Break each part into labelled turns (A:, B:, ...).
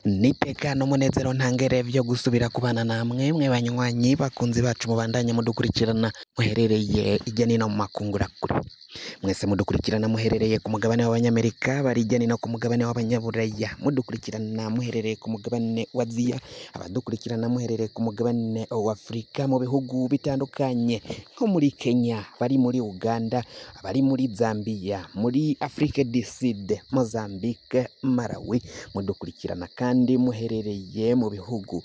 A: Nitekano munezero ntangere vyo gusubira kubana namwe mwe banywanyi bakunzi bacu mubandanye mudukurikirana muherereye ijya nino mu makungurakure. Mwese mudukurikirana muherereye ku mugabane w'Abanyamerika, bari ijya nino ku mugabane w'Abanyaburaya, mudukurikirana muherereye ku mugabane wa Aziya, abadukurikirana muherereye ku mugabane wa Afurika mu bihugu bitandukanye nko muri Kenya, bari muri Uganda, abari muri Zambia, muri Afrique du Sud, Mozambique, Malawi, mudukurikirana kandi muherereye mu bihugu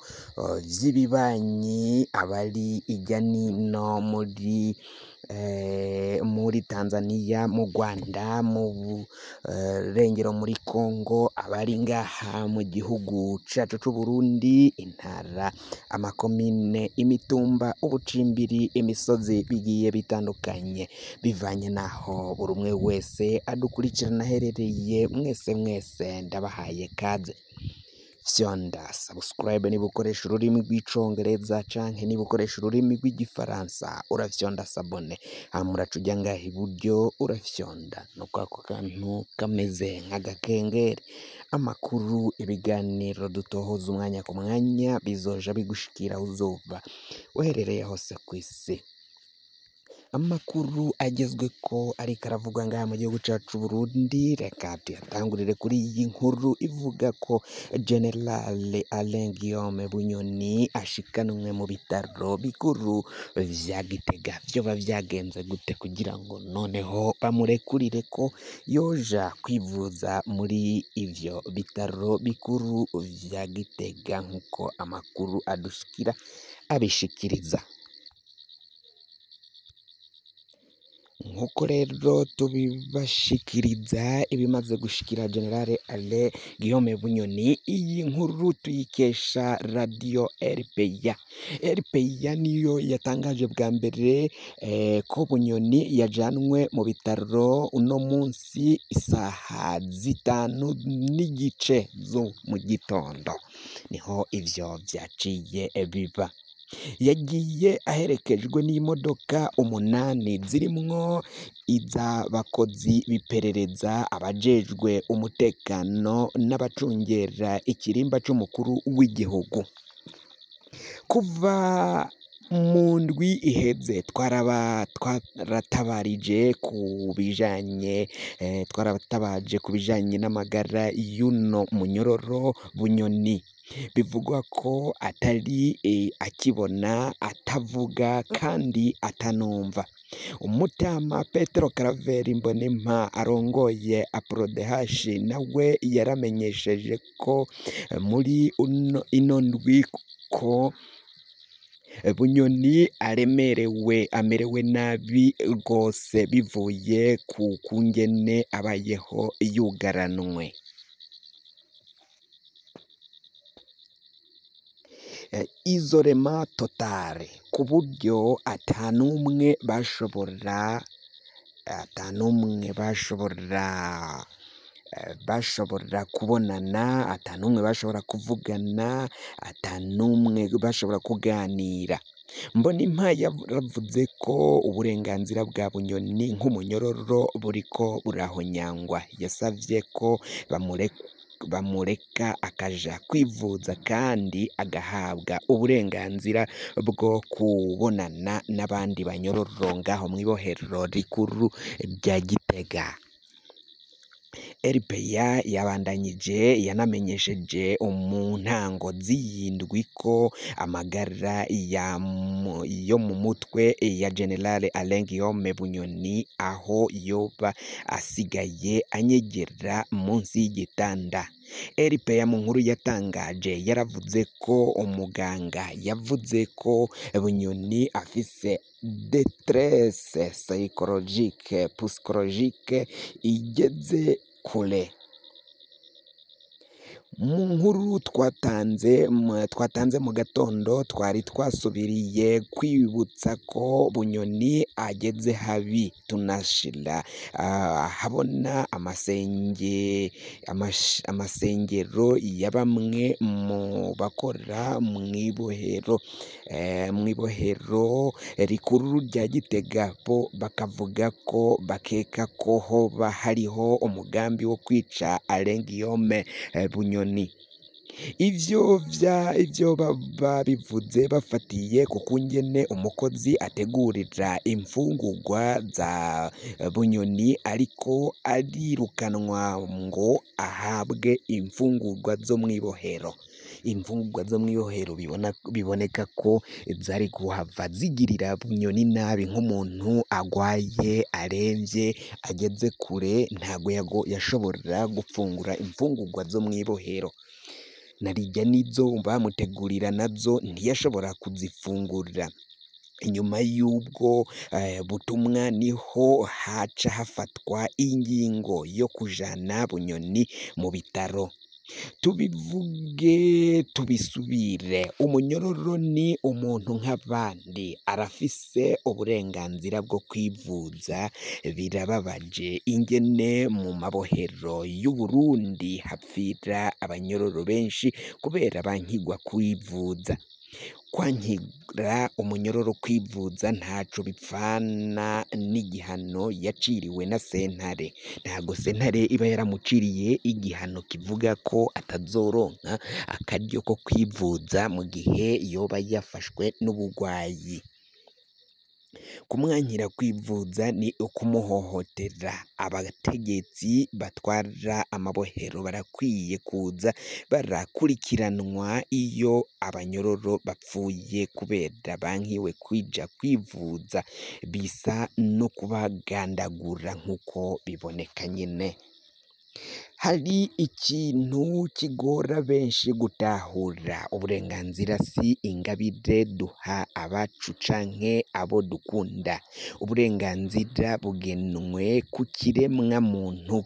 A: vy'ibibanyi, abari ijya nino muri Tanzania, mu Rwanda, mu Rengero, muri Congo, abari ngaha mu gihugu cacu c'u Burundi, intara, amakomine, imitumba, ubucimbiri, imisozi bigiye bitandukanye bivanye naho buri umwe wese adukurikirana aherereye. Mwese ndabahaye kaze. Fyonda subscribe niba ukoresha ururimi rw'icongereza canke niba ukoresha ururimi rw'igifaransa urafyonda sabone, hamuraca ujya ngaha iburyo urafyonda no kwako kantu kameze nk'agakengeri. Amakuru, ibiganiro dutohoza umwanya ku mwanya bizoja bigushikira uzoba uherereye hose ku isi. Amakuru agezweko ariko aravugwa ngaha mu gihugu cacu Burundi, reka tuyatangurire kuri iyi nkuru ivuga ko General Alain Guillaume Bunyoni ashikanwe mu bitaro bikuru vya Gitega. Vyoba vyagenze gute kugira ngo noneho bamurekurire ko yoja kwivuza muri ivyo bitaro bikuru vya Gitega nkuko amakuru adushikira abishikiriza? Nkuko rero tubibashikiriza ibimaze gushikira General Alain Guillaume Bunyoni, iyi nkuru tuyikesha radio RPA. RPA niyo yatangaje bwa mbere ko Bunyoni yajanwe mu bitaro uno munsi isaha 5:30 zo mu gitondo, niho ivyo vyaciye biba. Yagiye aherekejwe n'imodoka 8 zirimwo iz'abakozi biperereza, abajejwe umutekano n'abacungera ikirimba c'umukuru w'igihugu. Kuva mu ndwi iheze twaratabaje ku bijanye n'amagara y'uno munyororo Bunyoni. Bivugwa ko atari akibona, atavuga kandi atanumva. Umutama Petero Karaveri Mbonimpa arongoye APRODH nawe yaramenyesheje ko muri ino ndwi ko Bunyoni amerewe nabi rwose bivuye ku kungene abayeho yugaranwe. Isolema totale ku buryo atanumwe bashobora kubonana, atanumwe bashobora kuvugana, atanumwe bashobora kuganira. Mbonimpa yaravuze ko uburenganzira bwa Bunyoni nk'umunyororo buriko burahonyangwa. Yasavye ko bamureka akaja kwivuza kandi agahabwa uburenganzira bwo kubonana n'abandi banyororo ngaho mw'ibohero rikuru rya Gitega. RPA yanamenyesheje mu ntango z'iyindwi ko amagara yo mu mutwe ya General Alain Guillaume Bunyoni aho yoba asigaye anyegera munsi y'igitanda. RPA mu nkuru yatangaje yaravuze ko umuganga yavuze ko Bunyoni afise détresse psychologique igeze kure. Mu nkuru twatanze mu gatondo twari twasubiriye kwibutsa ko Bunyoni ageze habi, tunashira habona amasengero ya bamwe mu bakora mw'ibohero rikuru rya Gitega, bo bakavuga ko bakeka ko hoba hariho umugambi wo kwica Alain Guillaume Bunyoni. ivyo baba bivuze bafatiye ku kungene umukozi ategurira imfungurwa za Bunyoni ariko arirukanwa ngo ahabwe imfungurwa zo mw'ibohero. Imfungurwa zo mw'ibohero biboneka ko zari kuhava zigirira Bunyoni nabi, nk'umuntu agwaye aremvye ageze kure ntago yashobora gufungura imfungurwa zo mw'ibohero, narirya nizo bamutegurira nazo ntiyashobora kuzifungura. Inyuma y'ubwo butumwa niho haca hafatwa ingingo yo kujana Bunyoni mu bitaro. Tubivuge tubisubire, umunyororo ni umuntu nk'abandi, arafise uburenganzira bwo kwivuza. Birababaje ingene mu mabohero y'Uburundi hapfira abanyororo benshi kubera bankigwa kwivuza. Kwankira umunyororo kwivuza ntaco bipfana n'igihano yaciriwe na sentare. Ntago sentare iba yaramuciriye igihano kivuga ko atazoronka akaryo ko kwivuza mu gihe yoba yafashwe n'ubugwayi. Kumwankira kwivuza ni ukumuhohotera. Abategetsi batwara amabohero barakwiye kuza barakurikiranwa iyo abanyororo bapfuye kubera bankiwe kwija kwivuza, bisa no kubagandagura nk'uko biboneka nyene. Hari ikintu kigora benshi gutahura, uburenganzira si ingabire duha abacu canke abo dukunda. Uburenganzira bugenwe ku kiremwa muntu.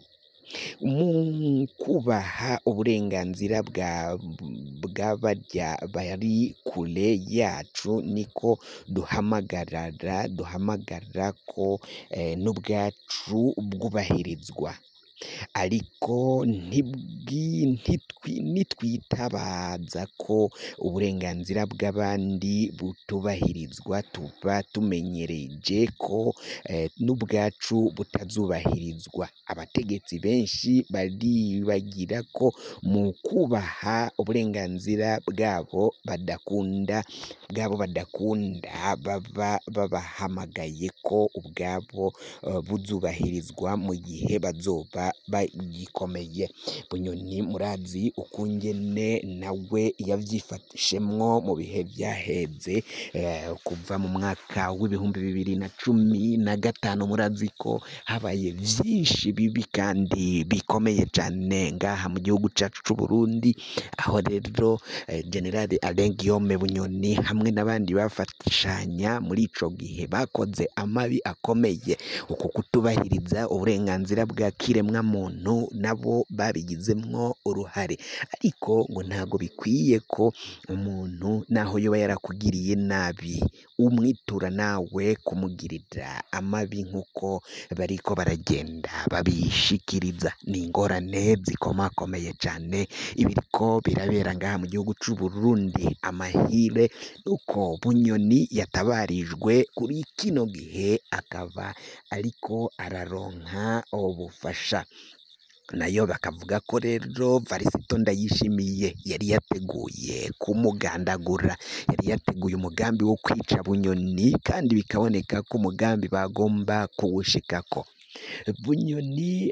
A: Mu kubaha uburenganzira bw'abarya bari kure yacu niko duhamagara ko n'ubwacu bwubahirizwa. Ariko nitwitabaza ko uburenganzira bw'abandi butubahirizwa, tuba tumenyereje ko n'ubwacu butazubahirizwa. Abategetsi benshi baribagira ko mu kubaha uburenganzira bwabo badakunda baba babahamagaye ko ubwabo buzubahirizwa mu gihe bazoba bagikomeye. Bunyoni murazi ukungene nawe yavyifashemwo mu bihe vyaheze, kuva mu mwaka w'2015 murazi ko habaye vyinshi bibi kandi bikomeye cane ngaha mu gihugu cacu c'Uburundi, aho rero General Alain Guillaume Bunyoni hamwe n'abandi bafashanya muri ico gihe bakoze amabi akomeye. Uku kutubahiriza uburenganzira bwa kiremwa muntu nabo babigizemwo uruhare, ariko ngo ntago bikwiye ko umuntu naho yoba yarakugiriye nabi umwitura nawe kumugirira amabi nk'uko bariko baragenda babishikiriza. Ni ingorane zikomakomeye cane ibiriko birabera ngaha mu gihugu c'Uburundi. Amahire uko Bunyoni yatabarijwe kuri kino gihe akaba ariko araronka ubufasha. Nayo bakavuga ko rero Varisito Ndayishimiye yari yateguye kumugandagura, yari yateguye umugambi wo kwica Bunyoni, kandi bikaboneka ko umugambi bagomba kuwushikako. Bunyoni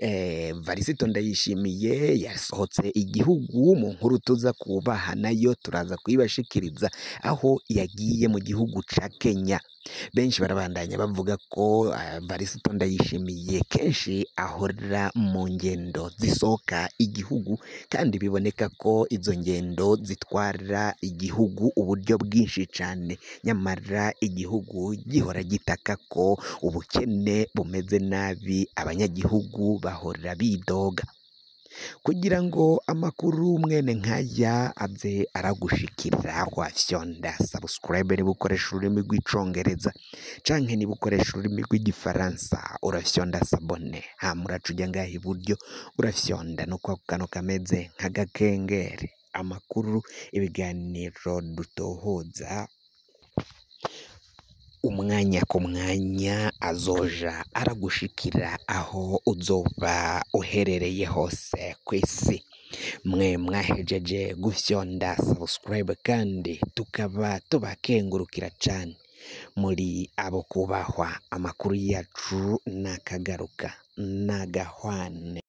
A: Varisito Ndayishimiye yasohotse igihugu mu nkuru tuza kubaha, nayo turaza kuyibashikiriza aho yagiye mu gihugu ca Kenya. Benshi barabandanya bavuga ko Varisito Ndayishimiye kenshi ahora mu ngendo zisohoka igihugu, kandi biboneka ko izo ngendo zitwara igihugu uburyo bwinshi cane, nyamara igihugu gihora gitaka ko ubukene bumeze nabi, abanyagihugu bahora bidoga. Kugira ngo amakuru mwene nkaya aze aragushikira, wafyonda subscribe niba ukoresha ururimi rw'icongereza, canke niba ukoresha ururimi rw'igifaransa urafyonda sabone, uraca uja ngaha iburyo urafyonda no kwa kano kameze nk'agakengeri. Amakuru, ibiganiro dutohoza umwanya ku mwanya azoja aragushikira aho uzoba uherereye hose ku isi. Mwe mwahejeje gufyonda subscribe kandi tukaba tubakengurukira cyane, muri abo kubahwa. Amakuru yacu nakagaruka nagahwane.